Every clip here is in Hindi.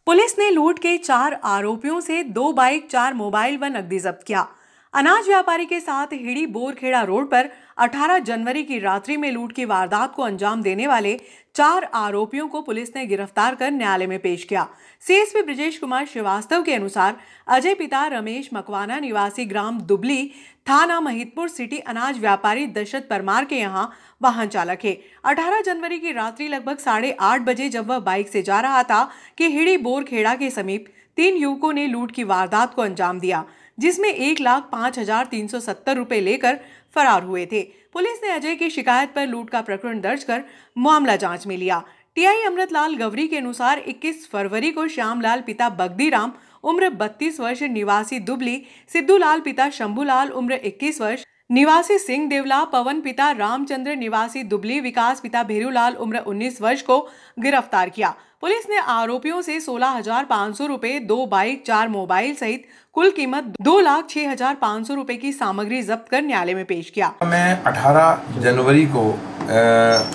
पुलिस ने लूट के 4 आरोपियों से 2 बाइक, 4 मोबाइल व नकदी जब्त किया। अनाज व्यापारी के साथ हिड़ी बोरखेड़ा रोड पर 18 जनवरी की रात्रि में लूट की वारदात को अंजाम देने वाले 4 आरोपियों को पुलिस ने गिरफ्तार कर न्यायालय में पेश किया। सीएसपी ब्रजेश कुमार श्रीवास्तव के अनुसार अजय पिता रमेश मकवाना निवासी ग्राम दुबली, थाना महिदपुर सिटी अनाज व्यापारी दशरथ परमार के यहाँ वाहन चालक है। 18 जनवरी की रात्रि लगभग 8:30 बजे जब वह बाइक से जा रहा था कि हिड़ी बोरखेड़ा के समीप 3 युवकों ने लूट की वारदात को अंजाम दिया, जिसमें 1,05,370 रुपए लेकर फरार हुए थे। पुलिस ने अजय की शिकायत पर लूट का प्रकरण दर्ज कर मामला जांच में लिया। टीआई अमृतलाल गवरी के अनुसार 21 फरवरी को श्यामलाल पिता बगदीराम उम्र 32 वर्ष निवासी दुबली, सिद्धूलाल पिता शंभूलाल उम्र 21 वर्ष निवासी सिंह देवला, पवन पिता रामचंद्र निवासी दुबली, विकास पिता भेरूलाल उम्र 19 वर्ष को गिरफ्तार किया। पुलिस ने आरोपियों से 16,500 रुपए, 2 बाइक, 4 मोबाइल सहित कुल कीमत 2,06,500 रुपए की सामग्री जब्त कर न्यायालय में पेश किया। मैं 18 जनवरी को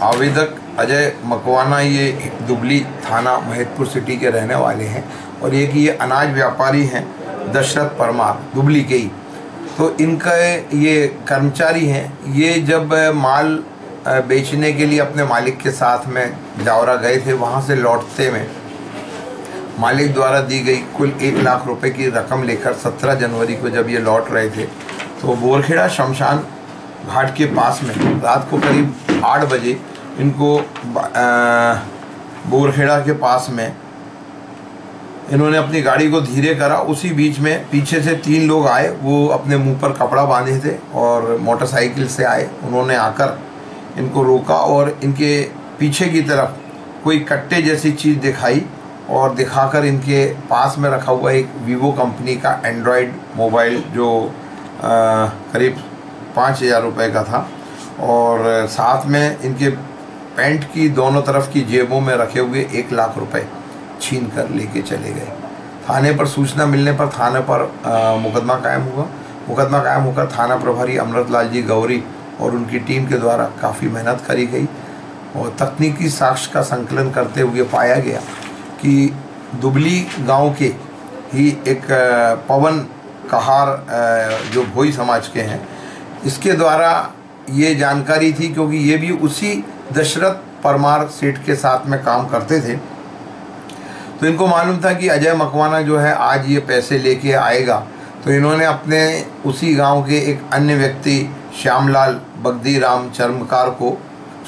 आवेदक अजय मकवाना, ये दुबली थाना महिदपुर सिटी के रहने वाले हैं, और एक ये अनाज व्यापारी हैं दशरथ परमार दुबली के ही, तो इनका ये कर्मचारी हैं। ये जब माल बेचने के लिए अपने मालिक के साथ में जावरा गए थे, वहाँ से लौटते में मालिक द्वारा दी गई कुल 1 लाख रुपए की रकम लेकर 17 जनवरी को जब ये लौट रहे थे, तो बोरखेड़ा शमशान घाट के पास में रात को करीब 8 बजे इनको बोरखेड़ा के पास में इन्होंने अपनी गाड़ी को धीरे करा। उसी बीच में पीछे से 3 लोग आए, वो अपने मुंह पर कपड़ा बांधे थे और मोटरसाइकिल से आए। उन्होंने आकर इनको रोका और इनके पीछे की तरफ कोई कट्टे जैसी चीज़ दिखाई और दिखाकर इनके पास में रखा हुआ एक वीवो कंपनी का एंड्रॉयड मोबाइल जो करीब 5,000 रुपये का था, और साथ में इनके पैंट की दोनों तरफ की जेबों में रखे हुए 1 लाख रुपए छीन कर लेके चले गए। थाने पर सूचना मिलने पर थाने पर मुकदमा कायम हुआ। मुकदमा कायम होकर थाना प्रभारी अमृतलाल जी गौरी और उनकी टीम के द्वारा काफ़ी मेहनत करी गई और तकनीकी साक्ष्य का संकलन करते हुए पाया गया कि दुबली गांव के ही एक पवन कहार जो भोई समाज के हैं, इसके द्वारा ये जानकारी थी, क्योंकि ये भी उसी दशरथ परमार सेठ के साथ में काम करते थे, तो इनको मालूम था कि अजय मकवाना जो है आज ये पैसे लेके आएगा। तो इन्होंने अपने उसी गांव के एक अन्य व्यक्ति श्यामलाल बगदीराम चर्मकार को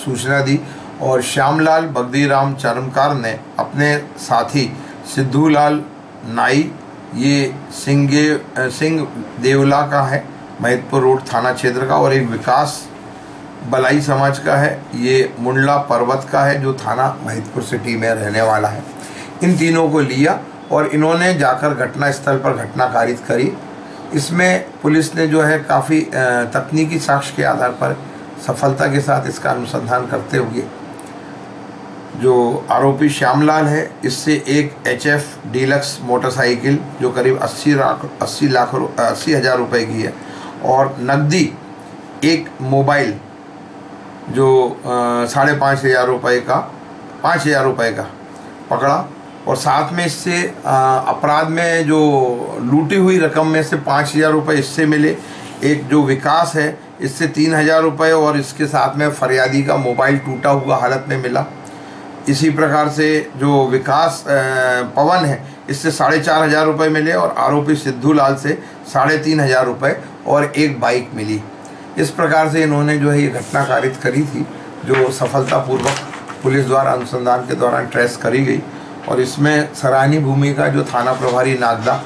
सूचना दी, और श्यामलाल बगदीराम चर्मकार ने अपने साथी सिद्धूलाल नाई, ये सिंह देवला का है, महिदपुर रोड थाना क्षेत्र का, और एक विकास बलाई समाज का है, ये मुंडला पर्वत का है जो थाना महिदपुर सिटी में रहने वाला है। इन तीनों को लिया और इन्होंने जाकर घटना स्थल पर घटना कारित करी। इसमें पुलिस ने जो है काफ़ी तकनीकी साक्ष्य के आधार पर सफलता के साथ इसका अनुसंधान करते हुए जो आरोपी श्यामलाल है, इससे एक HF डीलक्स मोटरसाइकिल जो करीब 80,000 रुपए की है, और नकदी एक मोबाइल जो 5,500 रुपये का 5,000 रुपये का पकड़ा, और साथ में इससे अपराध में जो लूटी हुई रकम में से 5,000 रुपये इससे मिले। एक जो विकास है इससे 3,000 रुपये, और इसके साथ में फरियादी का मोबाइल टूटा हुआ हालत में मिला। इसी प्रकार से जो विकास पवन है इससे 4,500 रुपये मिले, और आरोपी सिद्धूलाल से 3,500 रुपये और एक बाइक मिली। इस प्रकार से इन्होंने जो है ये घटना कारित करी थी, जो सफलतापूर्वक पुलिस द्वारा अनुसंधान के दौरान ट्रेस करी गई। और इसमें सराहनीय भूमिका जो थाना प्रभारी नागदा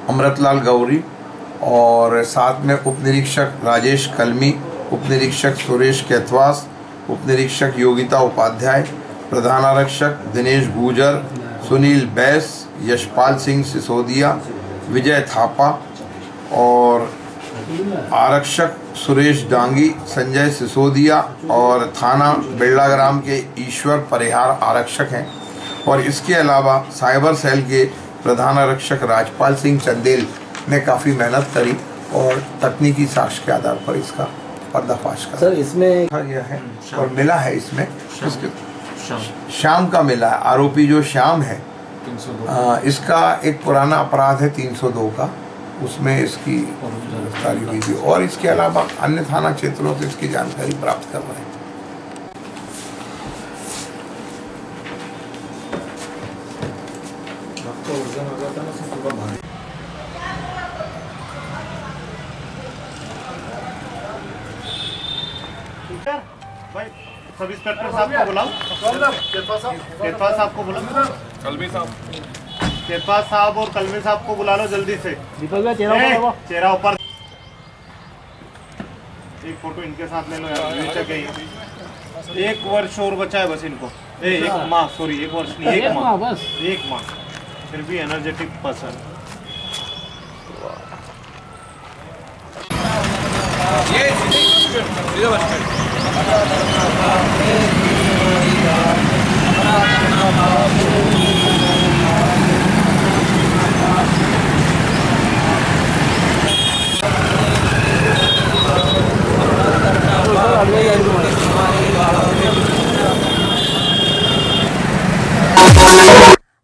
अमृतलाल गौरी, और साथ में उप निरीक्षक राजेश कलमी, उप निरीक्षक सुरेश कैथवास, उप निरीक्षक योगिता उपाध्याय, प्रधान आरक्षक दिनेश गुजर, सुनील बैस, यशपाल सिंह सिसोदिया, विजय थापा, और आरक्षक सुरेश डांगी, संजय सिसोदिया, और थाना बिरलाग्राम के ईश्वर परिहार आरक्षक हैं। और इसके अलावा साइबर सेल के प्रधान आरक्षक राजपाल सिंह चंदेल ने काफ़ी मेहनत करी और तकनीकी साक्ष्य के आधार पर इसका पर्दाफाश करा। सर इसमें यह है और मिला है इसमें श्याम का मिला है। आरोपी जो श्याम है, इसका एक पुराना अपराध है 302 का, उसमें इसकी गिरफ्तारी हुई थी और इसके अलावा अन्य थाना क्षेत्रों से इसकी जानकारी प्राप्त कर रहे हैं। भाई सब इंस्पेक्टर साहब को बुलाओ, केतवा साहब को बुलाओ, कलमी साहब, केतवा साहब और कलमी साहब को बुला लो जल्दी से। चेहरा ऊपर, एक फोटो इनके साथ ले लो यार। 1 वर्ष और बचा है बस इनको, एक माह, सॉरी 1 वर्ष नहीं, 1 माह बस, 1 माह, फिर भी एनर्जेटिक पर्सन।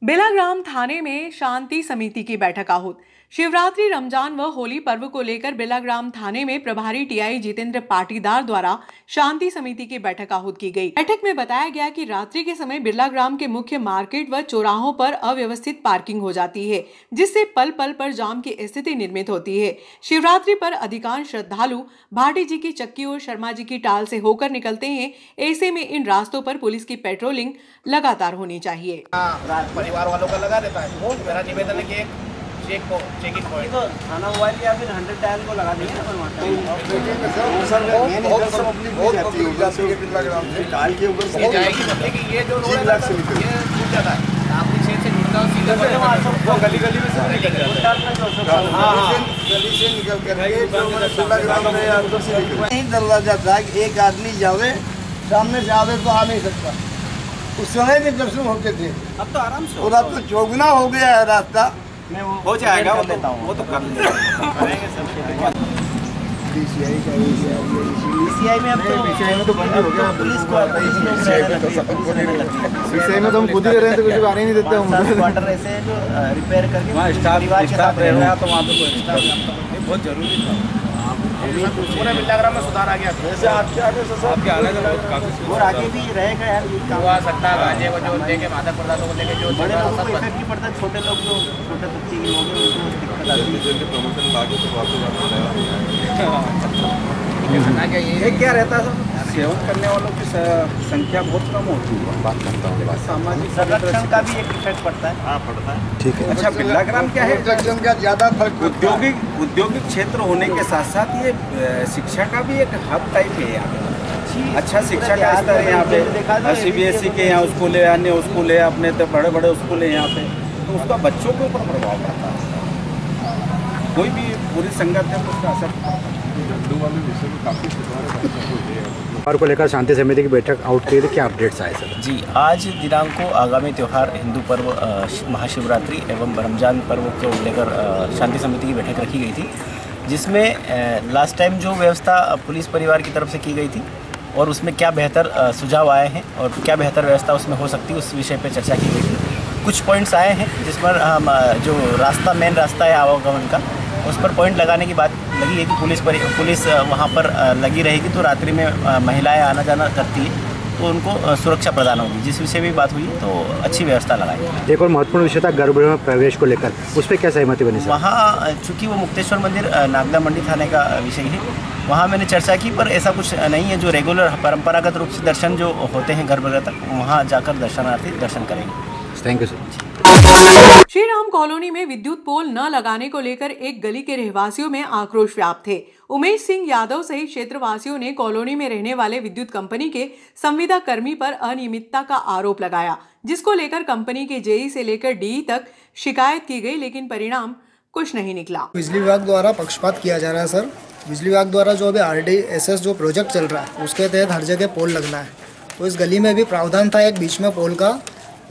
बेलाग्राम थाने में शांति समिति की बैठक आहूत। शिवरात्रि, रमजान व होली पर्व को लेकर बेलाग्राम थाने में प्रभारी टीआई जितेंद्र पाटीदार द्वारा शांति समिति की बैठक आहूत की गई। बैठक में बताया गया कि रात्रि के समय बिरलाग्राम के मुख्य मार्केट व चौराहों पर अव्यवस्थित पार्किंग हो जाती है, जिससे पल पल पर जाम की स्थिति निर्मित होती है। शिवरात्रि पर अधिकांश श्रद्धालु भाटी जी की चक्की और शर्मा जी की टाल से होकर निकलते हैं। ऐसे में इन रास्तों पर पुलिस की पेट्रोलिंग लगातार होनी चाहिए। परिवार वालों का लगा देता है। मेरा निवेदन है कि चेकिंग पॉइंट थाना मोबाइल या फिर 100 डायल को लगा देंगे ना डाल के ऊपर से जाएगी, मतलब कि ये जो रोड है ये टूट जाता है। आपकी छेद से जुड़ता है सीधा गली गली में से निकल जाता है। हां गली से निकल कर नहीं दरवाजा था, एक आदमी जावे सामने से आवे तो आ नहीं सकता। उस समय भी दर्शन होते थे, अब तो आराम से, और अब तो चौगुना हो गया है रास्ता। हो जाएगा, वो तो कर लेंगे बीसीआई में। अब तो बीसीआई में तो बंद हो गया, पुलिस को बीसीआई में तो हम खुद ही रह रहे हैं, तो कुछ आने नहीं देते हम। क्वार्टर ऐसे जो रिपेयर करके वहाँ स्टाफ रह रहा है, तो वहाँ पे कोई स्टाफ बहुत जरूरी था। पूरे बेलाग्राम में सुधार आ गया। वैसे आपके आने और आगे भी रहेगा यार, हुआ सकता है। गांजे को जो लेके मादक पदार्थों को लेके जो बड़े लोगों को इफेक्ट नहीं पड़ता, छोटे लोग जो छोटे बच्चे की लोग हैं उनको दिक्कत आती है। प्रमोशन लागे तो वापस ये क्या रहता है, सेवन करने वालों की संख्या बहुत कम होती है। बात करता हूँ सामाजिक संरक्षण का भी एक इफेक्ट पड़ता है। हाँ पड़ता है, ठीक है। अच्छा बेलाग्राम क्या है, का ज़्यादा फर्क, औद्योगिक क्षेत्र होने के साथ साथ ये शिक्षा का भी एक हब टाइप है यहाँ पे। अच्छा शिक्षा का स्तर है यहाँ पे, CBSE के यहाँ स्कूल है, अन्य स्कूल है, अपने तो बड़े बड़े स्कूल है यहाँ पे, तो उसका बच्चों के ऊपर प्रभाव पड़ता है। कोई भी पूरी संगत है तो उसका असर पड़ता है। और को लेकर शांति समिति की बैठक आउट की, क्या अपडेट्स आए सर? जी, आज दिनांक को आगामी त्यौहार हिंदू पर्व महाशिवरात्रि एवं रमजान पर्व को लेकर शांति समिति की बैठक रखी गई थी, जिसमें लास्ट टाइम जो व्यवस्था पुलिस परिवार की तरफ से की गई थी और उसमें क्या बेहतर सुझाव आए हैं और क्या बेहतर व्यवस्था उसमें हो सकती है, उस विषय पर चर्चा की गई थी। कुछ पॉइंट्स आए हैं जिस पर हम जो मेन रास्ता है आवागमन का, उस पर पॉइंट लगाने की बात लगी है कि पुलिस वहाँ पर लगी रहेगी, तो रात्रि में महिलाएं आना जाना करती है तो उनको सुरक्षा प्रदान होगी। जिस विषय में बात हुई तो अच्छी व्यवस्था लगाई। एक और महत्वपूर्ण विषय था गर्भगृह में प्रवेश को लेकर, उस पर क्या सहमति बनी? वहाँ चूँकि वो मुक्तेश्वर मंदिर नागदा मंडी थाने का विषय है, वहाँ मैंने चर्चा की, पर ऐसा कुछ नहीं है। जो रेगुलर परंपरागत रूप से दर्शन जो होते हैं गर्भगृह तक, वहाँ जाकर दर्शनार्थी दर्शन करेंगे। Thank you sir. Shri Ram colony में विद्युत पोल न लगाने को लेकर एक गली के रहवासियों में आक्रोश व्याप्त थे। उमेश सिंह यादव सहित क्षेत्रवासियों ने कॉलोनी में रहने वाले विद्युत कंपनी के संविदा कर्मी पर अनियमितता का आरोप लगाया, जिसको लेकर कंपनी के जेई से लेकर डीई तक शिकायत की गई, लेकिन परिणाम कुछ नहीं निकला। बिजली विभाग द्वारा पक्षपात किया जा रहा है सर। बिजली विभाग द्वारा जो अभी RDSS जो प्रोजेक्ट चल रहा है उसके तहत हर जगह पोल लगना है, तो इस गली में भी प्रावधान था एक बीच में पोल का,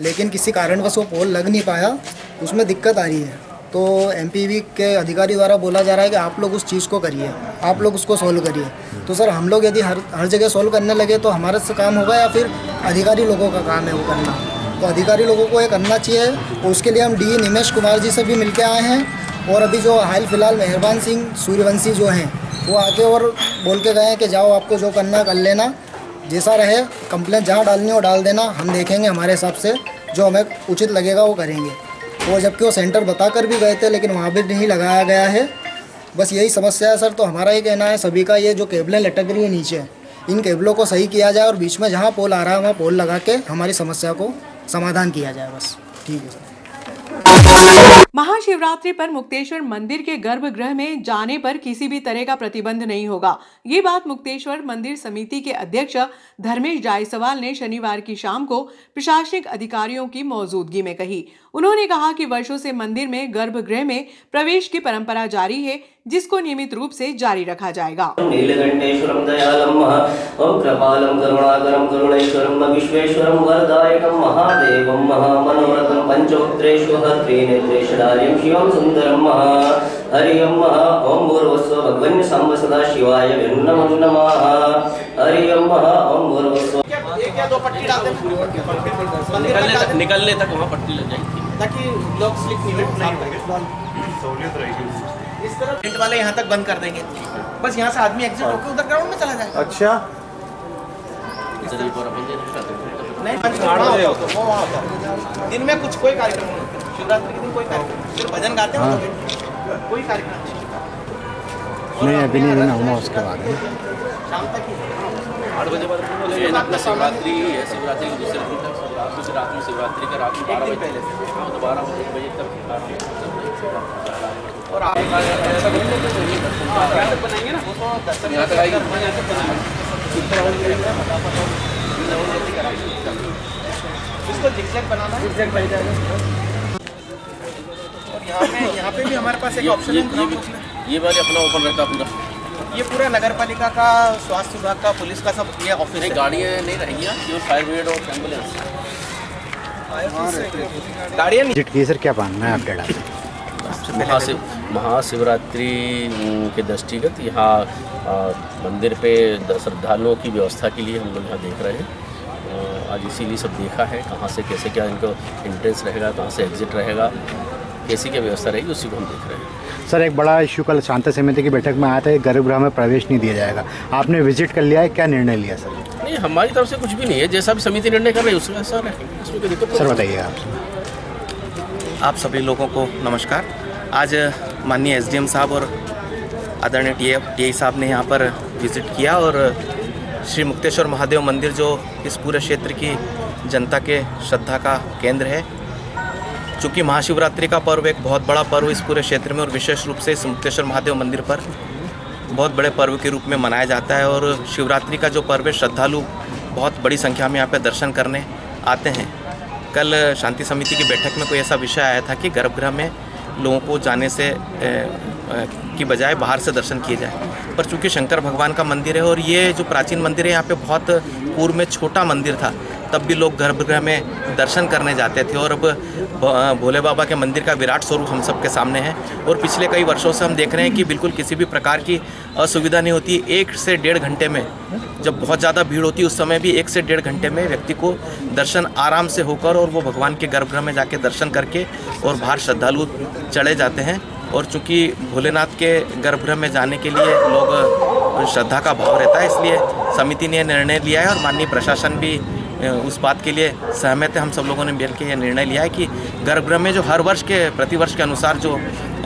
लेकिन किसी कारणवश वो पोल लग नहीं पाया, उसमें दिक्कत आ रही है। तो एमपीवी के अधिकारी द्वारा बोला जा रहा है कि आप लोग उस चीज़ को करिए, आप लोग उसको सॉल्व करिए। तो सर हम लोग यदि हर जगह सॉल्व करने लगे तो हमारे से काम होगा या फिर अधिकारी लोगों का काम है वो करना? तो अधिकारी लोगों को ये करना चाहिए। और उसके लिए हम डी निमेश कुमार जी से भी मिल के आए हैं, और अभी जो हाल फिलहाल मेहरबान सिंह सूर्यवंशी जो हैं वो आके और बोल के गए हैं कि जाओ आपको जो करना है कर लेना, जैसा रहे कंप्लेंट जहाँ डालनी हो डाल देना, हम देखेंगे हमारे हिसाब से जो हमें उचित लगेगा वो करेंगे। वो जबकि वो सेंटर बताकर भी गए थे लेकिन वहाँ भी नहीं लगाया गया है। बस यही समस्या है सर। तो हमारा ये कहना है सभी का, ये जो केबलें लटक रही है नीचे, इन केबलों को सही किया जाए और बीच में जहाँ पोल आ रहा है वहाँ पोल लगा के हमारी समस्या को समाधान किया जाए। बस ठीक है सर। महाशिवरात्रि पर मुक्तेश्वर मंदिर के गर्भगृह में जाने पर किसी भी तरह का प्रतिबंध नहीं होगा। ये बात मुक्तेश्वर मंदिर समिति के अध्यक्ष धर्मेश जायसवाल ने शनिवार की शाम को प्रशासनिक अधिकारियों की मौजूदगी में कही। उन्होंने कहा कि वर्षों से मंदिर में गर्भगृह में प्रवेश की परंपरा जारी है, जिसको नियमित रूप से जारी रखा जाएगा। नीलकंठेश्वरम दयालम ओम कृपालम करुणाकरम करुणेश्वरम विश्वेश्वरम वरदायकम महादेवम महामनोरथम पंचोत्रेषु त्रिनेत्रेशनार्यं शिवं सुंदरम हरि ओम भूर्भुवस्सुः भगवन् सांब सदा शिवाय नमो नमः हरि ओम भूर्भुवस्सुः। एक या दो पट्टी डालते हैं, निकलने तक वहाँ पट्टी लग जाएगी ताकि लोग स्लिप नहीं सहूलियत रहेगी। इस तरह टेंट वाले यहाँ तक बंद कर देंगे, बस यहाँ से आदमी एग्जिट होकर उधर ग्राउंड में चला जाएगा। अच्छा नहीं, दिन में कुछ कोई कार्यक्रम नहीं होता, शिवरात्रि के दिन कोई कार्यक्रम, सिर्फ भजन गाते हैं कोई कार्यक्रम नहीं। अभी नहीं देना होगा, उसके बाद शाम तक ही 8 बजे बाद अपना शिवरात्रि है, शिवरात्रि के दूसरे दिन तक रात में शिवरात्रि का रात 12 बजे पहले 12 बजे तक। और आप बनाएंगे ना यहाँ तक आएगी, इसको जिगजैग बनाना है, जिगजैग बन जाएगा। और यहाँ पे भी हमारे पास एक ऑप्शन है, ये वाले अपना ओपन रहता पूरा। ये पूरा नगर पालिका का, स्वास्थ्य विभाग का, पुलिस का सब ये ऑफिस है। गाड़ियाँ नहीं रहेंगी, केवल फायर ब्रिगेड और एम्बुलेंस गाड़ियाँ विजिट की। सर क्या मानना है अपडेट? महाशिवरात्रि के दृष्टिगत यहाँ मंदिर पे श्रद्धालुओं की व्यवस्था के लिए हम लोग यहाँ देख रहे हैं। आज इसीलिए सब देखा है कहाँ से कैसे क्या इनको एंट्रेंस रहेगा, कहाँ से एग्जिट रहेगा, कैसी क्या व्यवस्था रहेगी, उसी को हम देख रहे हैं। सर एक बड़ा इश्यू कल शांति समिति की बैठक में आया था, गर्भगृह में प्रवेश नहीं दिया जाएगा। आपने विजिट कर लिया है, क्या निर्णय लिया सर? नहीं, हमारी तरफ से कुछ भी नहीं है, जैसा भी समिति निर्णय कर रही है उसमें सर है, उसमें कोई दिक्कत। सर बताइए आप सभी लोगों को नमस्कार। आज माननीय एसडीएम साहब और आदरणीय टीआई साहब ने यहाँ पर विज़िट किया और श्री मुक्तेश्वर महादेव मंदिर जो इस पूरे क्षेत्र की जनता के श्रद्धा का केंद्र है, चूँकि महाशिवरात्रि का पर्व एक बहुत बड़ा पर्व इस पूरे क्षेत्र में और विशेष रूप से इस मुक्तेश्वर महादेव मंदिर पर बहुत बड़े पर्व के रूप में मनाया जाता है। और शिवरात्रि का जो पर्व है, श्रद्धालु बहुत बड़ी संख्या में यहाँ पर दर्शन करने आते हैं। कल शांति समिति की बैठक में कोई ऐसा विषय आया था कि गर्भगृह में लोगों को जाने से की बजाय बाहर से दर्शन किए जाए, पर चूंकि शंकर भगवान का मंदिर है और ये जो प्राचीन मंदिर है, यहाँ पे बहुत पूर्व में छोटा मंदिर था, तब भी लोग गर्भगृह में दर्शन करने जाते थे। और अब भोले बाबा के मंदिर का विराट स्वरूप हम सब के सामने है और पिछले कई वर्षों से हम देख रहे हैं कि बिल्कुल किसी भी प्रकार की असुविधा नहीं होती। 1 से 1.5 घंटे में, जब बहुत ज़्यादा भीड़ होती है उस समय भी 1 से 1.5 घंटे में व्यक्ति को दर्शन आराम से होकर और वो भगवान के गर्भगृह में जाके दर्शन करके और बाहर श्रद्धालु चले जाते हैं। और चूँकि भोलेनाथ के गर्भगृह में जाने के लिए लोग श्रद्धा का भाव रहता है, इसलिए समिति ने निर्णय लिया है और माननीय प्रशासन भी उस बात के लिए सहमत है। हम सब लोगों ने मिल के यह निर्णय लिया है कि गर्भगृह में जो हर वर्ष के प्रतिवर्ष के अनुसार जो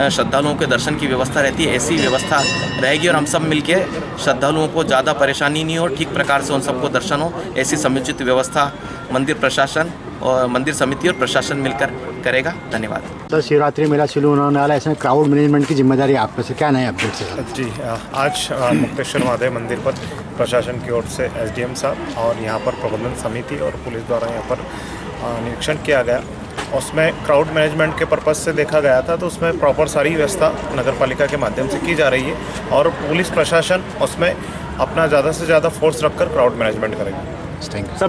श्रद्धालुओं के दर्शन की व्यवस्था रहती है, ऐसी व्यवस्था रहेगी और हम सब मिल के श्रद्धालुओं को ज़्यादा परेशानी नहीं हो, ठीक प्रकार से उन सबको दर्शन हो, ऐसी समुचित व्यवस्था मंदिर प्रशासन और मंदिर समिति और प्रशासन मिलकर करेगा। धन्यवाद। तो शिवरात्रि मेला शुरू होने वाला है, इसमें क्राउड मैनेजमेंट की जिम्मेदारी आप पे से, क्या नए अपडेट्स है? जी, आज मुक्तेश्वर महादेव मंदिर पर प्रशासन की ओर से एसडीएम साहब और यहाँ पर प्रबंधन समिति और पुलिस द्वारा यहाँ पर निरीक्षण किया गया। उसमें क्राउड मैनेजमेंट के पर्पज़ से देखा गया था, तो उसमें प्रॉपर सारी व्यवस्था नगर पालिका के माध्यम से की जा रही है और पुलिस प्रशासन उसमें अपना ज़्यादा से ज़्यादा फोर्स रखकर क्राउड मैनेजमेंट करेगी। बस थैंक यू।